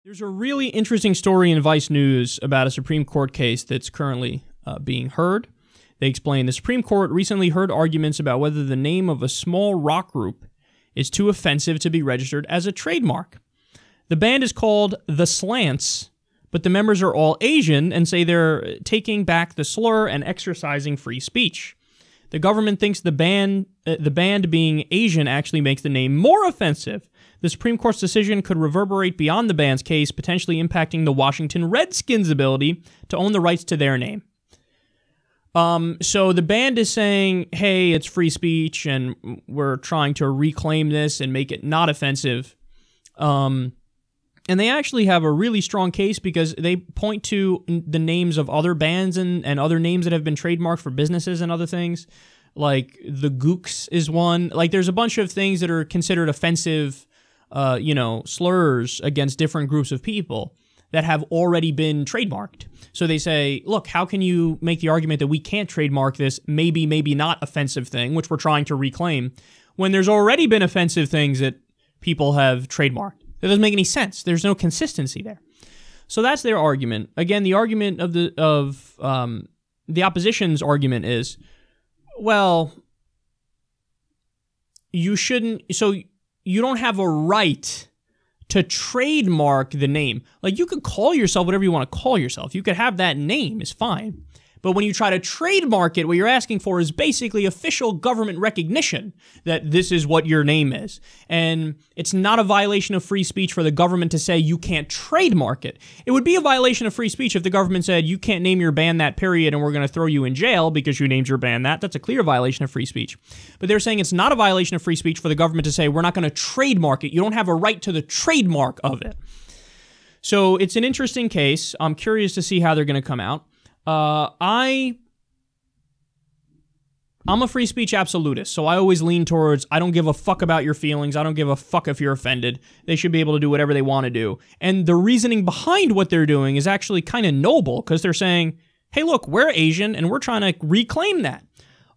There's a really interesting story in Vice News about a Supreme Court case that's currently being heard. They explain the Supreme Court recently heard arguments about whether the name of a small rock group is too offensive to be registered as a trademark. The band is called the Slants, but the members are all Asian and say they're taking back the slur and exercising free speech. The government thinks the band being Asian actually makes the name more offensive. The Supreme Court's decision could reverberate beyond the band's case, potentially impacting the Washington Redskins' ability to own the rights to their name. So the band is saying, hey, it's free speech, and we're trying to reclaim this and make it not offensive. And they actually have a really strong case because they point to the names of other bands and other names that have been trademarked for businesses and other things. Like the Gooks is one. Like there's a bunch of things that are considered offensive slurs against different groups of people that have already been trademarked. So they say, look, how can you make the argument that we can't trademark this maybe not offensive thing, which we're trying to reclaim, when there's already been offensive things that people have trademarked? That doesn't make any sense. There's no consistency there. So that's their argument. Again, the argument of the opposition's argument is, well, you shouldn't. So you don't have a right to trademark the name. Like, you could call yourself whatever you want to call yourself. You could have that name, is fine. But when you try to trademark it, what you're asking for is basically official government recognition that this is what your name is. And it's not a violation of free speech for the government to say you can't trademark it. It would be a violation of free speech if the government said you can't name your band that, period, and we're going to throw you in jail because you named your band that. That's a clear violation of free speech. But they're saying it's not a violation of free speech for the government to say we're not going to trademark it. You don't have a right to the trademark of it. So it's an interesting case. I'm curious to see how they're going to come out. I'm a free speech absolutist, so I always lean towards, I don't give a fuck about your feelings, I don't give a fuck if you're offended, they should be able to do whatever they want to do. And the reasoning behind what they're doing is actually kind of noble, because they're saying, hey look, we're Asian, and we're trying to reclaim that.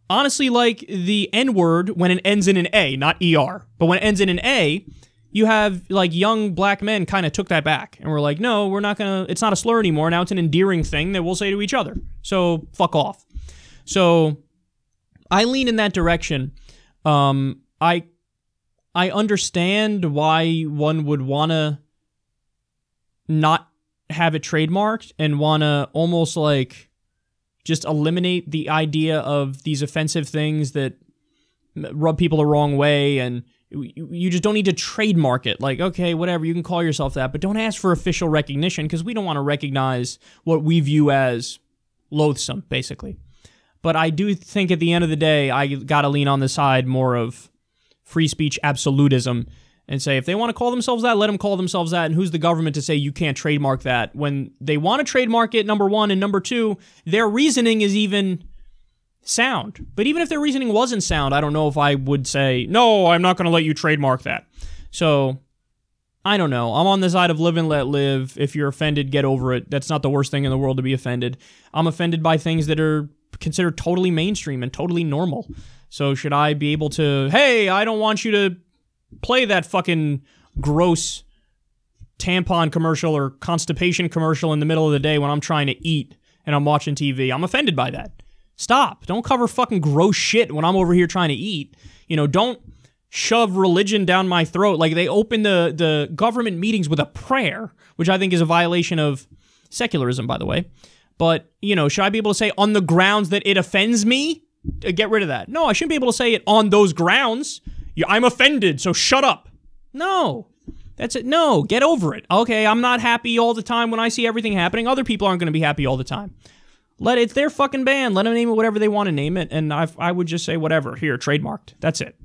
Honestly, like the N-word when it ends in an A, not ER, but when it ends in an A, you have, like, young black men kind of took that back. And we're like, no, we're not going to, it's not a slur anymore. Now it's an endearing thing that we'll say to each other. So, fuck off. So, I lean in that direction. I understand why one would want to not have it trademarked and want to almost, like, just eliminate the idea of these offensive things that rub people the wrong way, and you just don't need to trademark it. Like, okay, whatever, you can call yourself that, but don't ask for official recognition because we don't want to recognize what we view as loathsome, basically. But I do think at the end of the day, I got to lean on the side more of free speech absolutism and say if they want to call themselves that, let them call themselves that, and who's the government to say you can't trademark that? When they want to trademark it, number one, and number two, their reasoning is even sound. But even if their reasoning wasn't sound, I don't know if I would say, no, I'm not going to let you trademark that. So, I don't know. I'm on the side of live and let live. If you're offended, get over it. That's not the worst thing in the world to be offended. I'm offended by things that are considered totally mainstream and totally normal. So should I be able to, hey, I don't want you to play that fucking gross tampon commercial or constipation commercial in the middle of the day when I'm trying to eat and I'm watching TV. I'm offended by that. Stop. Don't cover fucking gross shit when I'm over here trying to eat. You know, don't shove religion down my throat. Like, they open the government meetings with a prayer, which I think is a violation of secularism, by the way. But, you know, should I be able to say on the grounds that it offends me? Get rid of that. No, I shouldn't be able to say it on those grounds. I'm offended, so shut up. No. That's it. No, get over it. Okay, I'm not happy all the time when I see everything happening. Other people aren't going to be happy all the time. It's their fucking band. Let them name it whatever they want to name it. And I would just say whatever. Here, trademarked. That's it.